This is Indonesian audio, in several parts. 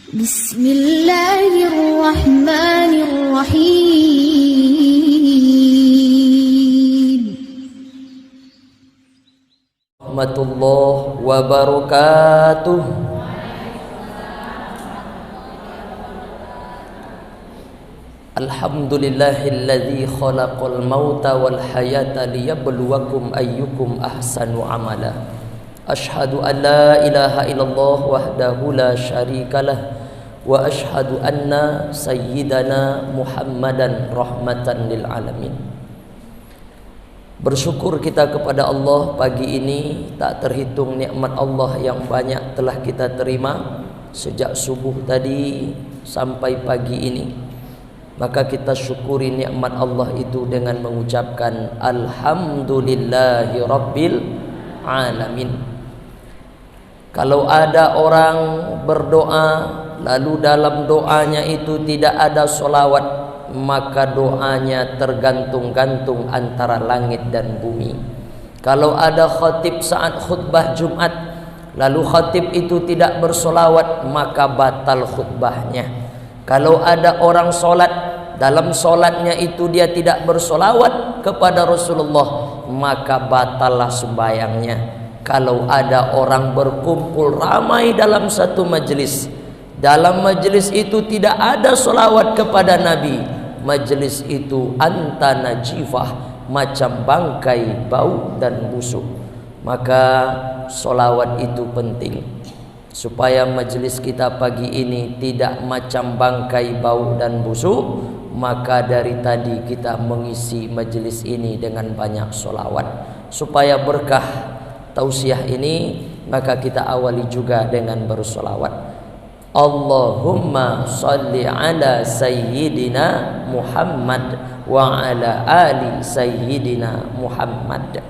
Bismillahirrahmanirrahim. Warahmatullahi wabarakatuh. Alhamdulillahilladzi khalaqal mauta wal hayata liyabluwakum ayyukum ahsanu amala. Ashhadu an la ilaha illallah wahdahu la syarikalah wa ashhadu anna sayyidana Muhammadan rahmatan lil alamin. Bersyukur kita kepada Allah pagi ini, tak terhitung nikmat Allah yang banyak telah kita terima sejak subuh tadi sampai pagi ini. Maka kita syukuri nikmat Allah itu dengan mengucapkan alhamdulillahi rabbil alamin. Kalau ada orang berdoa lalu dalam doanya itu tidak ada solawat, maka doanya tergantung-gantung antara langit dan bumi. Kalau ada khatib saat khutbah Jumat lalu khatib itu tidak bersolawat, maka batal khutbahnya. Kalau ada orang solat, dalam solatnya itu dia tidak bersolawat kepada Rasulullah, maka batallah sembahyangnya. Kalau ada orang berkumpul ramai dalam satu majelis, dalam majelis itu tidak ada solawat kepada Nabi, majelis itu anta najifah, macam bangkai bau dan busuk. Maka solawat itu penting supaya majelis kita pagi ini tidak macam bangkai bau dan busuk. Maka dari tadi kita mengisi majelis ini dengan banyak solawat supaya berkah tausiah ini. Maka kita awali juga dengan bersolawat. Allahumma salli ala sayyidina Muhammad wa ala ali sayyidina Muhammad.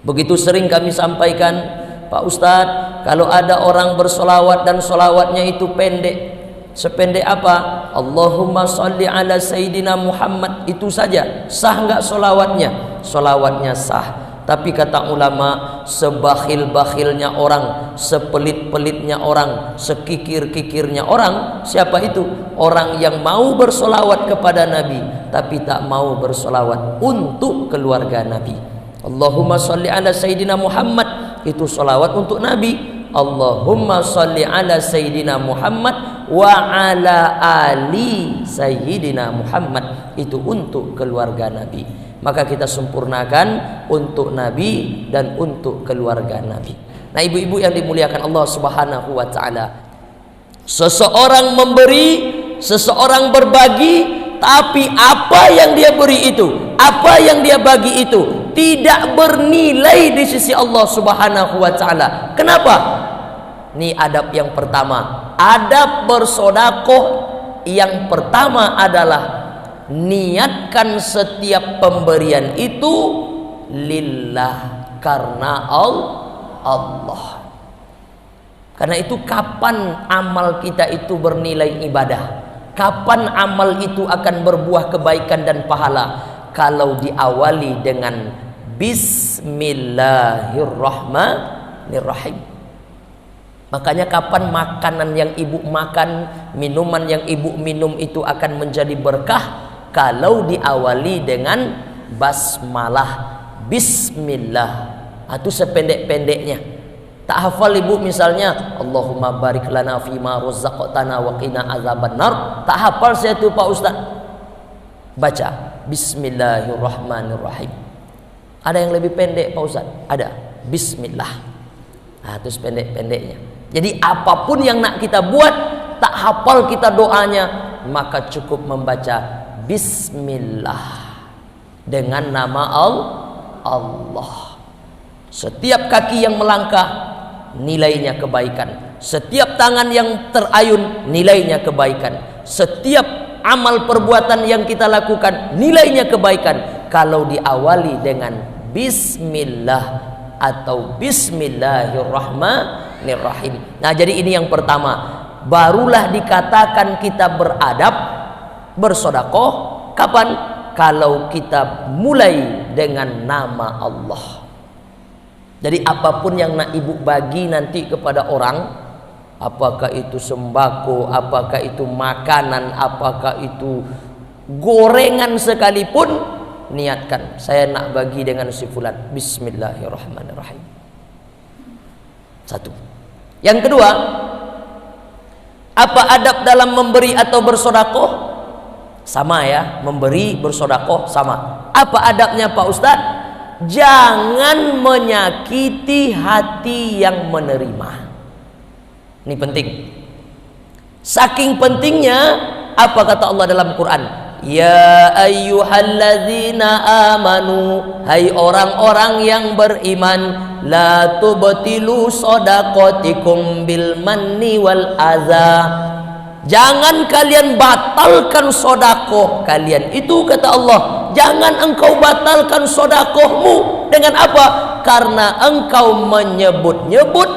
Begitu sering kami sampaikan, Pak Ustadz, kalau ada orang bersolawat dan solawatnya itu pendek, sependek apa? Allahumma salli ala sayyidina Muhammad, itu saja sah nggak solawatnya? Solawatnya sah. Tapi kata ulama, sebakhil-bakhilnya orang, sepelit-pelitnya orang, sekikir-kikirnya orang, siapa itu? Orang yang mau bersolawat kepada Nabi tapi tak mau bersolawat untuk keluarga Nabi. Allahumma salli ala sayyidina Muhammad, itu solawat untuk Nabi. Allahumma salli ala sayyidina Muhammad wa ala ali sayyidina Muhammad, itu untuk keluarga Nabi. Maka kita sempurnakan untuk Nabi dan untuk keluarga Nabi. Nah, ibu-ibu yang dimuliakan Allah Subhanahu wa taala, seseorang memberi, seseorang berbagi, tapi apa yang dia beri itu, apa yang dia bagi itu tidak bernilai di sisi Allah Subhanahu wa taala. Kenapa? Ini adab yang pertama. Adab bersedekah yang pertama adalah niatkan setiap pemberian itu lillah, karena Allah. Karena itu kapan amal kita itu bernilai ibadah? Kapan amal itu akan berbuah kebaikan dan pahala? Kalau diawali dengan Bismillahirrahmanirrahim. Makanya kapan makanan yang ibu makan, minuman yang ibu minum itu akan menjadi berkah? Kalau diawali dengan basmalah, bismillah. Itu sependek-pendeknya. Tak hafal ibu misalnya Allahumma barik lana fima razaqtana wa qina azabannar, tak hafal saya itu Pak Ustaz. Baca Bismillahirrahmanirrahim. Ada yang lebih pendek Pak Ustaz? Ada. Bismillah. Itu pendek-pendeknya. Jadi apapun yang nak kita buat, tak hafal kita doanya, maka cukup membaca Bismillah dengan nama Allah. Setiap kaki yang melangkah nilainya kebaikan. Setiap tangan yang terayun nilainya kebaikan. Setiap amal perbuatan yang kita lakukan nilainya kebaikan. Kalau diawali dengan Bismillah atau Bismillahirrahmanirrahim. Nah, jadi ini yang pertama. Barulah dikatakan kita beradab, bersedekah. Kapan? Kalau kita mulai dengan nama Allah. Jadi apapun yang nak ibu bagi nanti kepada orang, apakah itu sembako, apakah itu makanan, apakah itu gorengan sekalipun, niatkan saya nak bagi dengan si fulan, bismillahirrahmanirrahim. Satu. Yang kedua, apa adab dalam memberi atau bersedekah? Sama ya, memberi bersedekah sama. Apa adabnya Pak Ustadz? Jangan menyakiti hati yang menerima. Ini penting. Saking pentingnya, apa kata Allah dalam Quran? Ya ayyuhalladzina amanu, hai orang-orang yang beriman, la tubtilu shadaqatikum bil manni wal adza. Jangan kalian batalkan sedekah kalian. Itu kata Allah, jangan engkau batalkan sedekahmu dengan apa? Karena engkau menyebut-nyebut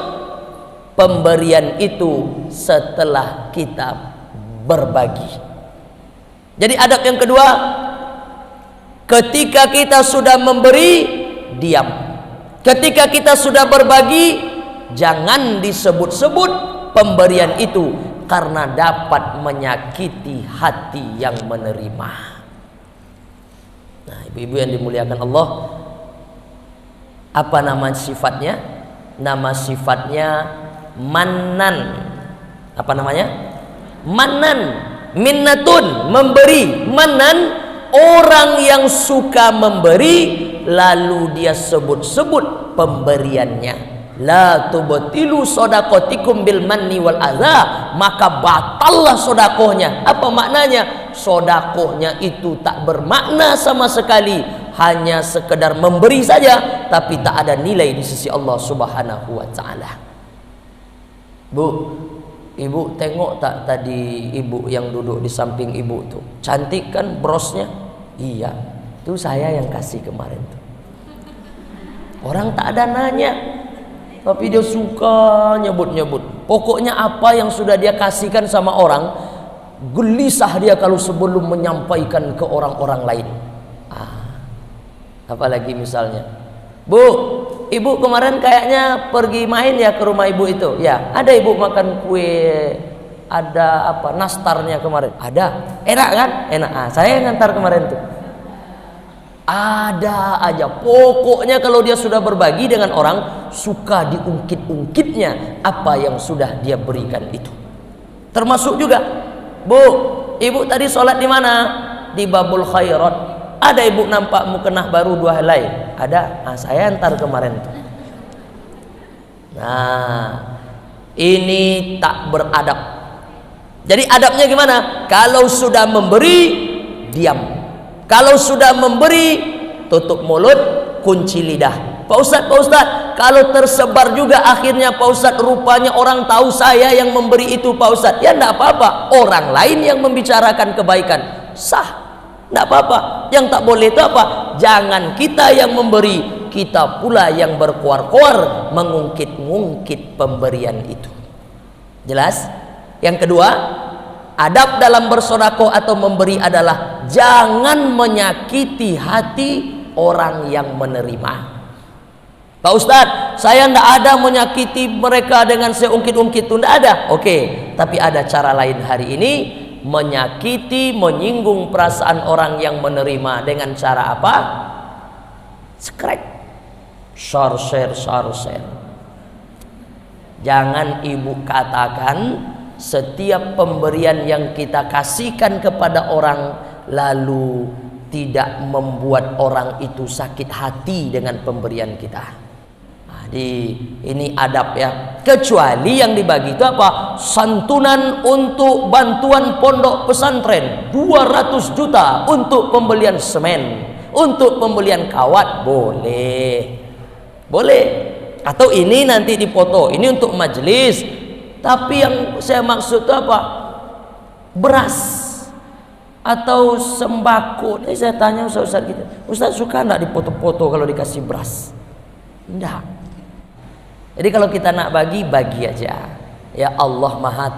pemberian itu setelah kita berbagi. Jadi adab yang kedua, ketika kita sudah memberi, diam. Ketika kita sudah berbagi, jangan disebut-sebut pemberian itu, karena dapat menyakiti hati yang menerima. Nah, ibu-ibu yang dimuliakan Allah, apa nama sifatnya? Nama sifatnya mannan. Apa namanya? Mannan. Minnatun, memberi. Manan, orang yang suka memberi lalu dia sebut-sebut pemberiannya. La tubtilu shadaqatikum bil manni wal adza, maka batallah sedekahnya. Apa maknanya? Sedekahnya itu tak bermakna sama sekali, hanya sekedar memberi saja, tapi tak ada nilai di sisi Allah Subhanahu wa taala. Bu, ibu tengok tak tadi ibu yang duduk di samping ibu tuh, cantik kan brosnya? Iya, itu saya yang kasih kemarin tuh. Orang tak ada nanya, tapi dia suka nyebut-nyebut. Pokoknya apa yang sudah dia kasihkan sama orang, gelisah dia kalau sebelum menyampaikan ke orang-orang lain. Apalagi misalnya, Bu, ibu kemarin kayaknya pergi main ya ke rumah ibu itu. Ya, ada ibu makan kue, ada apa nastarnya kemarin. Ada, enak kan? Enak. Saya yang ngantar kemarin tuh. Ada aja. Pokoknya kalau dia sudah berbagi dengan orang, suka diungkit-ungkitnya apa yang sudah dia berikan itu. Termasuk juga, Bu, ibu tadi sholat di mana? Di Babul Khairat. Ada ibu nampak mukena baru 2 helai? Ada. Saya antar kemarin tuh. Nah, ini tak beradab. Jadi adabnya gimana? Kalau sudah memberi, diam. Kalau sudah memberi, tutup mulut, kunci lidah. Pak Ustadz, kalau tersebar juga akhirnya Pak Ustadz, rupanya orang tahu saya yang memberi itu Pak Ustadz. Ya enggak apa-apa, orang lain yang membicarakan kebaikan, sah, enggak apa-apa. Yang tak boleh itu apa? Jangan kita yang memberi, kita pula yang berkuar-kuar mengungkit-ungkit pemberian itu. Jelas? Yang kedua, adab dalam bersedekah atau memberi adalah jangan menyakiti hati orang yang menerima. Pak Ustadz, saya tidak ada menyakiti mereka dengan saya ungkit-ungkit itu, tidak ada. Oke, tapi ada cara lain hari ini, menyakiti, menyinggung perasaan orang yang menerima dengan cara apa? Scratch, share. Jangan ibu katakan setiap pemberian yang kita kasihkan kepada orang lalu tidak membuat orang itu sakit hati dengan pemberian kita. Ini adab ya. Kecuali yang dibagi itu apa? Santunan untuk bantuan pondok pesantren 200 juta untuk pembelian semen, untuk pembelian kawat, boleh. Atau ini nanti dipoto, ini untuk majelis. Tapi yang saya maksud itu apa? Beras atau sembako. Jadi saya tanya Ustaz kita, Ustaz suka enggak dipoto-foto kalau dikasih beras? Enggak. Jadi kalau kita nak bagi aja. Ya Allah Maha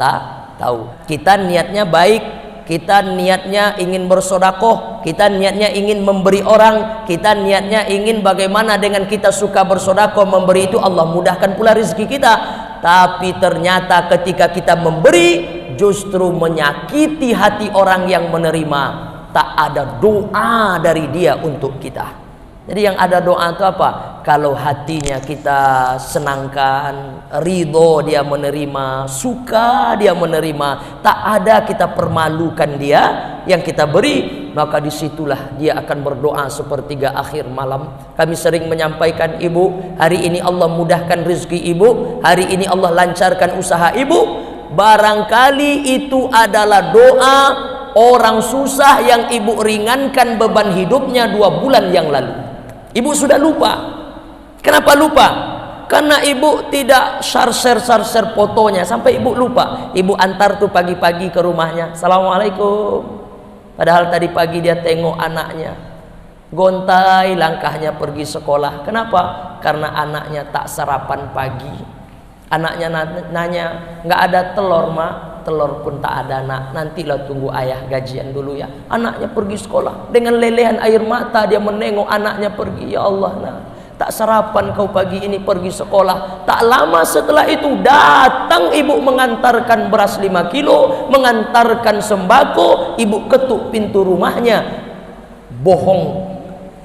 tahu. Kita niatnya baik, kita niatnya ingin bersedekah, kita niatnya ingin memberi orang, kita niatnya ingin bagaimana dengan kita suka bersedekah memberi itu Allah mudahkan pula rezeki kita. tapi ternyata ketika kita memberi justru menyakiti hati orang yang menerima. Tak ada doa dari dia untuk kita. Jadi yang ada doa itu apa? Kalau hatinya kita senangkan, ridho dia menerima, suka dia menerima, tak ada kita permalukan dia yang kita beri, maka disitulah dia akan berdoa sepertiga akhir malam. Kami sering menyampaikan, ibu, hari ini Allah mudahkan rezeki ibu, hari ini Allah lancarkan usaha ibu. Barangkali itu adalah doa orang susah yang ibu ringankan beban hidupnya 2 bulan yang lalu. Ibu sudah lupa. Kenapa lupa? Karena ibu tidak share fotonya sampai ibu lupa. Ibu antar tuh pagi-pagi ke rumahnya, Assalamualaikum. Padahal tadi pagi dia tengok anaknya, gontai langkahnya pergi sekolah. Kenapa? Karena anaknya tak sarapan pagi. Anaknya nanya, nggak ada telur mak? Telur pun tak ada nak, nantilah tunggu ayah gajian dulu ya. Anaknya pergi sekolah dengan lelehan air mata dia menengok anaknya pergi. Ya Allah nak, tak sarapan kau pagi ini pergi sekolah. Tak lama setelah itu datang ibu mengantarkan beras 5 kilo, mengantarkan sembako. Ibu ketuk pintu rumahnya. Bohong.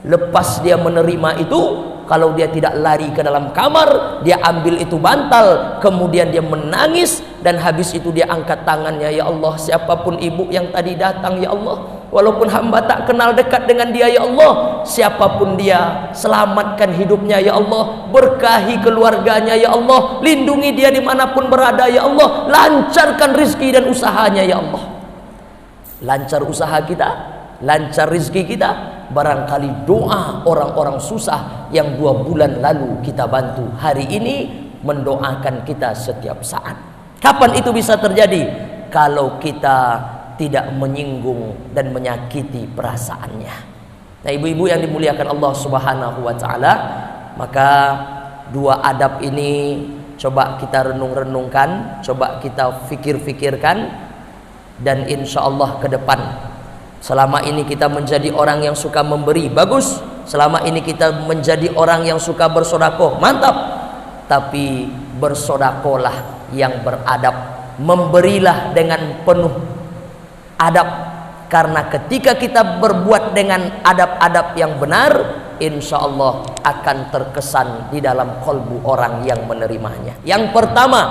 Lepas dia menerima itu, kalau dia tidak lari ke dalam kamar, dia ambil itu bantal, kemudian dia menangis, dan habis itu dia angkat tangannya, ya Allah, siapapun ibu yang tadi datang, ya Allah, walaupun hamba tak kenal dekat dengan dia, ya Allah, siapapun dia, selamatkan hidupnya, ya Allah, berkahi keluarganya, ya Allah, lindungi dia dimanapun berada, ya Allah, lancarkan rizki dan usahanya, ya Allah. Lancar usaha kita, lancar rizki kita. Barangkali doa orang-orang susah yang 2 bulan lalu kita bantu, hari ini mendoakan kita setiap saat. Kapan itu bisa terjadi? Kalau kita tidak menyinggung dan menyakiti perasaannya. Nah, ibu-ibu yang dimuliakan Allah Subhanahu wa taala, maka 2 adab ini coba kita renung-renungkan, coba kita fikir-fikirkan, dan insya Allah ke depan, selama ini kita menjadi orang yang suka memberi, bagus. Selama ini kita menjadi orang yang suka bersodakoh, mantap. Tapi bersodakohlah yang beradab, memberilah dengan penuh adab. Karena ketika kita berbuat dengan adab-adab yang benar, insya Allah akan terkesan di dalam kolbu orang yang menerimanya. Yang pertama,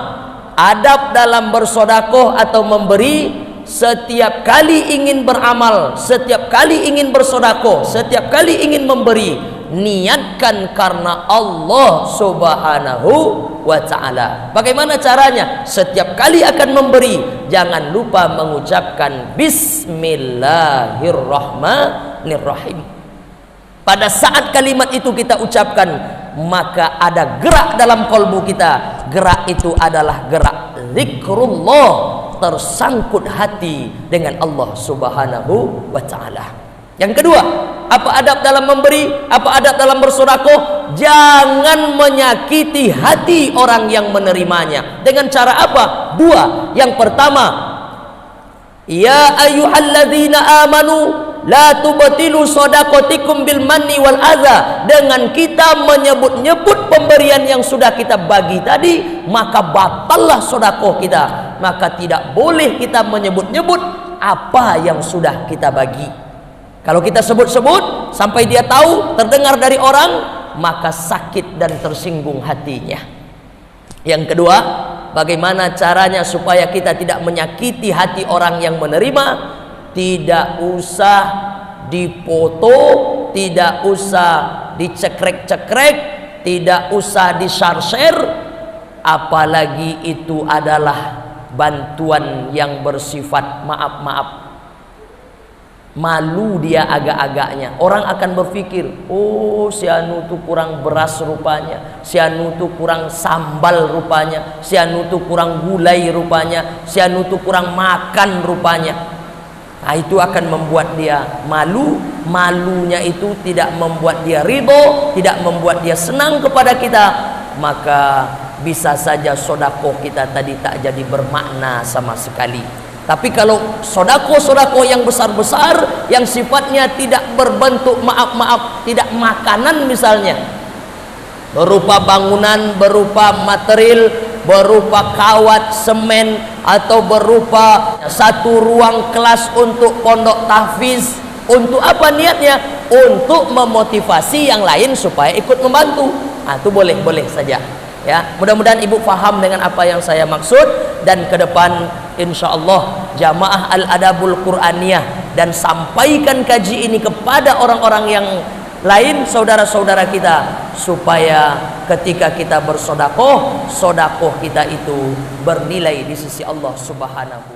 adab dalam bersodakoh atau memberi. Setiap kali ingin beramal, setiap kali ingin bersedekah, setiap kali ingin memberi, niatkan karena Allah Subhanahu wa taala. Bagaimana caranya? Setiap kali akan memberi, jangan lupa mengucapkan Bismillahirrahmanirrahim. Pada saat kalimat itu kita ucapkan, maka ada gerak dalam kolbu kita. Gerak itu adalah gerak zikrullah, tersangkut hati dengan Allah Subhanahu wa taala. Yang kedua, apa adab dalam memberi? Apa adab dalam bersedekah? Jangan menyakiti hati orang yang menerimanya. Dengan cara apa? 2. Yang pertama, ya ayyuhalladzina amanu la tubtilu shadaqatikum bil manni wal adza. Dengan kita menyebut-nyebut pemberian yang sudah kita bagi tadi, maka batallah sedekah kita. Maka tidak boleh kita menyebut-nyebut apa yang sudah kita bagi. Kalau kita sebut-sebut sampai dia tahu, terdengar dari orang, maka sakit dan tersinggung hatinya. Yang kedua, bagaimana caranya supaya kita tidak menyakiti hati orang yang menerima? Tidak usah dipoto, tidak usah dicekrek-cekrek, tidak usah di-share, apalagi itu adalah bantuan yang bersifat maaf-maaf. Malu dia agak-agaknya. Orang akan berpikir, oh si anu tuh kurang beras rupanya, si anu tuh kurang sambal rupanya, si anu tuh kurang gulai rupanya, si anu tuh kurang makan rupanya. Nah, itu akan membuat dia malu. Malunya itu tidak membuat dia ridho, tidak membuat dia senang kepada kita. Maka bisa saja sedekah kita tadi tak jadi bermakna sama sekali. Tapi kalau sedekah yang besar-besar, yang sifatnya tidak berbentuk maaf-maaf, tidak makanan misalnya, berupa bangunan, berupa material, berupa kawat semen atau berupa satu ruang kelas untuk pondok tahfiz. Untuk apa niatnya? Untuk memotivasi yang lain supaya ikut membantu. Nah, itu boleh saja. Ya, mudah-mudahan ibu paham dengan apa yang saya maksud, dan ke depan insyaallah jamaah Al-Adabul Qur'aniyah, dan sampaikan kaji ini kepada orang-orang yang lain, saudara-saudara kita, supaya ketika kita bersodakoh, sodakoh kita itu bernilai di sisi Allah Subhanahu